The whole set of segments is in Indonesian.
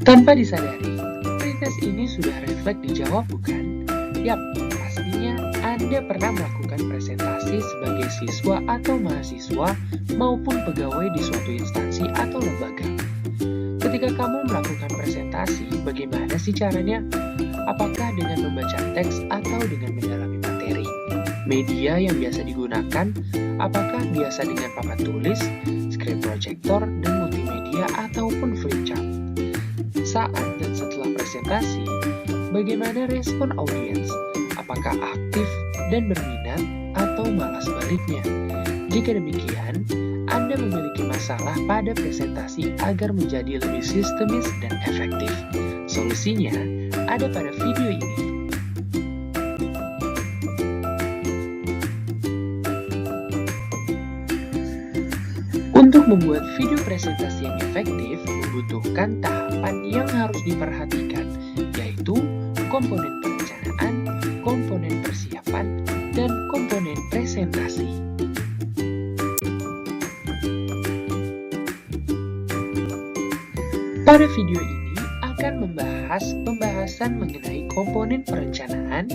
Tanpa disadari, pretest ini sudah refleks dijawab bukan? Yap, pastinya Anda pernah melakukan presentasi sebagai siswa atau mahasiswa maupun pegawai di suatu instansi atau lembaga. Ketika kamu melakukan presentasi, bagaimana sih caranya? Apakah dengan membaca teks atau dengan mendalami materi? Media yang biasa digunakan, apakah biasa dengan papan tulis, screen projector, dan multimedia ataupun flipchart? Saat dan setelah presentasi, bagaimana respon audiens? Apakah aktif dan berminat atau malah sebaliknya? Jika demikian, Anda memiliki masalah pada presentasi agar menjadi lebih sistemis dan efektif. Solusinya ada pada video ini. Untuk membuat video presentasi yang efektif, membutuhkan tahapan yang harus diperhatikan, yaitu komponen perencanaan, komponen persiapan, dan komponen presentasi. Pada video ini akan membahas pembahasan mengenai komponen perencanaan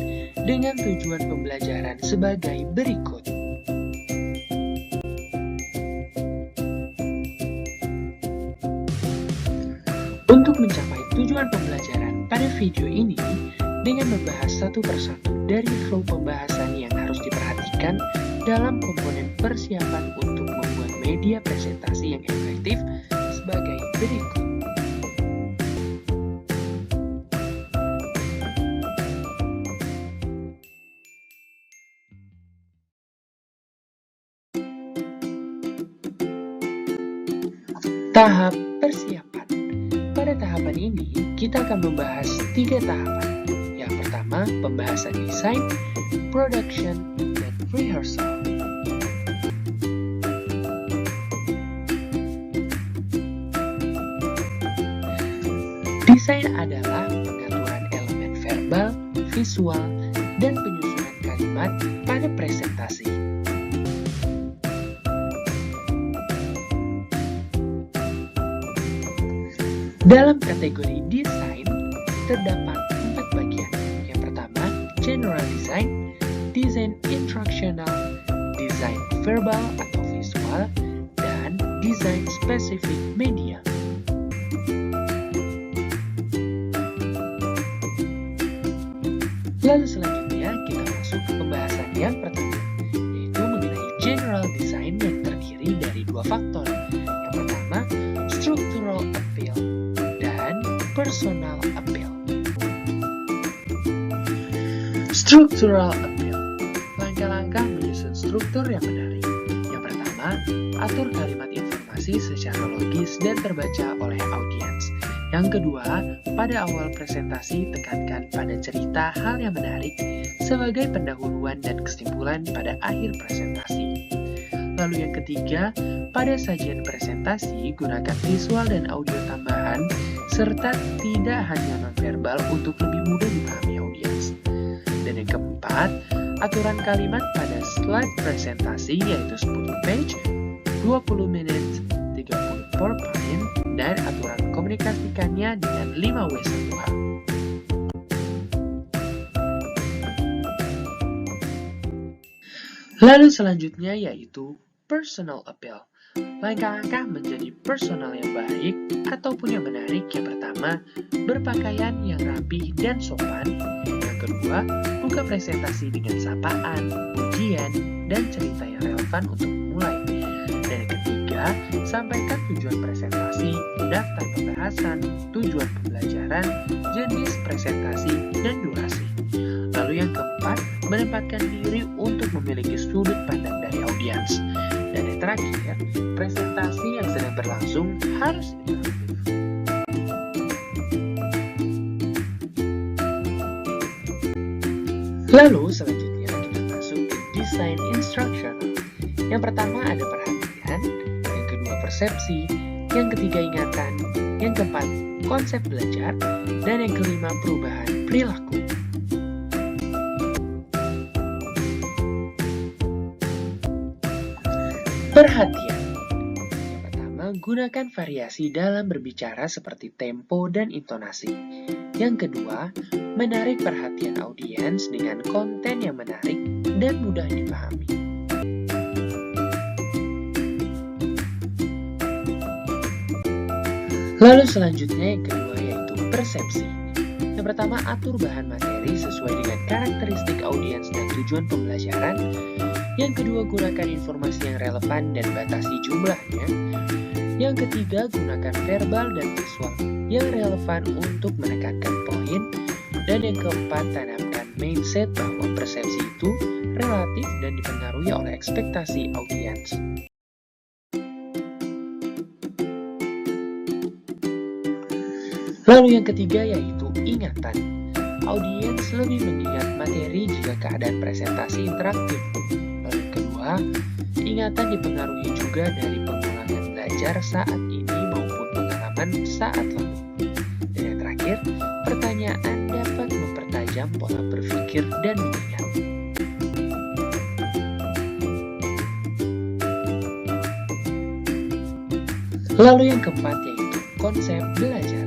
dengan tujuan pembelajaran sebagai berikut. Untuk mencapai tujuan pembelajaran pada video ini, dengan membahas satu persatu dari flow pembahasan yang harus diperhatikan dalam komponen persiapan untuk membuat media presentasi yang efektif sebagai berikut. Tahap persiapan. Pada tahapan ini, kita akan membahas 3 tahapan. Yang pertama, pembahasan desain, production, dan rehearsal. Desain adalah pengaturan elemen verbal, visual, dan penyusunan kalimat pada presentasi. Dalam kategori desain, terdapat 4 bagian. Yang pertama, general design, desain instructional, desain verbal atau visual, dan desain spesifik media. Lalu selanjutnya, kita masuk ke pembahasan yang pertama, yaitu mengenai general design yang terdiri dari 2 faktor. Yang pertama, structural appeal, personal appeal. Structural appeal. Langkah-langkah menyusun struktur yang menarik. Yang pertama, atur kalimat informasi secara logis dan terbaca oleh audiens. Yang kedua, pada awal presentasi tekankan pada cerita hal yang menarik sebagai pendahuluan dan kesimpulan pada akhir presentasi. Lalu yang ketiga, pada sajian presentasi gunakan visual dan audio tambahan serta tidak hanya nonverbal untuk lebih mudah dipahami audiens. Dan yang keempat, aturan kalimat pada slide presentasi yaitu 10 page, 20 menit, 30 PowerPoint, dan aturan komunikasikannya dengan 5W1H. Lalu selanjutnya yaitu personal appeal. Langkah-langkah menjadi personal yang baik ataupun yang menarik. Yang pertama, berpakaian yang rapi dan sopan. Yang kedua, buka presentasi dengan sapaan, pujian, dan cerita yang relevan untuk memulai. Dan yang ketiga, sampaikan tujuan presentasi, daftar pembahasan, tujuan pembelajaran, jenis presentasi, dan durasi. Lalu yang keempat, menempatkan diri untuk memiliki sudut pandang dari audiens. Dan yang terakhir, presentasi yang sedang berlangsung harus interaktif. Lalu selanjutnya kita masuk ke design instructional. Yang pertama ada perhatian, yang kedua persepsi, yang ketiga ingatan, yang keempat konsep belajar, dan yang kelima perubahan perilaku. Perhatian. Yang pertama, gunakan variasi dalam berbicara seperti tempo dan intonasi. Yang kedua, menarik perhatian audiens dengan konten yang menarik dan mudah dipahami. Lalu selanjutnya yang kedua yaitu persepsi. Yang pertama, atur bahan materi sesuai dengan karakteristik audiens dan tujuan pembelajaran. Yang kedua, gunakan informasi yang relevan dan batasi jumlahnya. Yang ketiga, gunakan verbal dan visual yang relevan untuk menekankan poin. Dan yang keempat, tanamkan mindset bahwa persepsi itu relatif dan dipengaruhi oleh ekspektasi audiens. Lalu yang ketiga yaitu ingatan. Audiens lebih mengingat materi jika keadaan presentasi interaktif. Lalu yang kedua, ingatan dipengaruhi juga dari pengulangan belajar saat ini maupun pengalaman saat lalu. Dan yang terakhir, pertanyaan dapat mempertajam pola berpikir dan mengingat. Lalu yang keempat yaitu konsep belajar.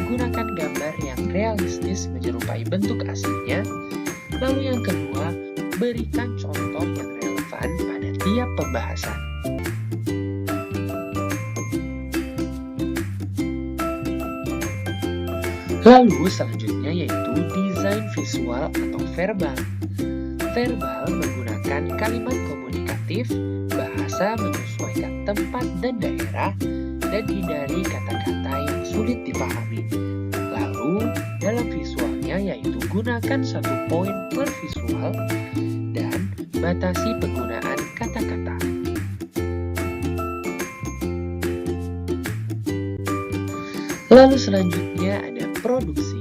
Gunakan gambar yang realistis menyerupai bentuk aslinya. Lalu yang kedua, berikan contoh yang relevan pada tiap pembahasan. Lalu selanjutnya yaitu desain visual atau verbal. Verbal menggunakan kalimat komunikatif, bahasa menyesuaikan tempat dan daerah, dan hindari kata-kata yang sulit dipahami. Lalu, dalam visualnya yaitu gunakan 1 poin per visual dan batasi penggunaan kata-kata. Lalu selanjutnya ada produksi.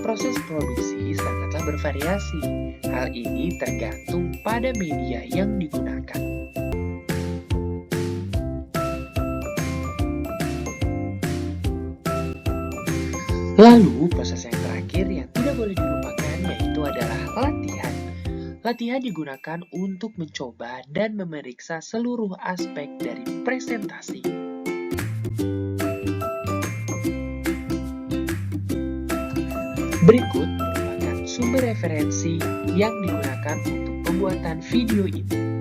Proses produksi sangatlah bervariasi. Hal ini tergantung pada media yang digunakan. Lalu, proses yang terakhir yang tidak boleh dilupakan yaitu adalah latihan. Latihan digunakan untuk mencoba dan memeriksa seluruh aspek dari presentasi. Berikut merupakan sumber referensi yang digunakan untuk pembuatan video ini.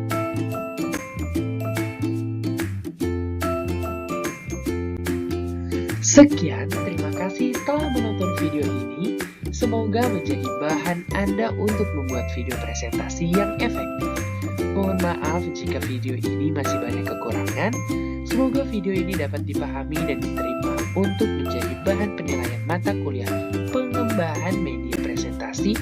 Sekian, terima kasih telah menonton video ini. Semoga menjadi bahan Anda untuk membuat video presentasi yang efektif. Mohon maaf jika video ini masih banyak kekurangan. Semoga video ini dapat dipahami dan diterima untuk menjadi bahan penilaian mata kuliah pengembangan media presentasi.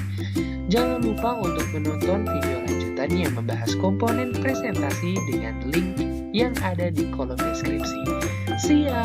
Jangan lupa untuk menonton video lanjutan yang membahas komponen presentasi dengan link yang ada di kolom deskripsi. See ya!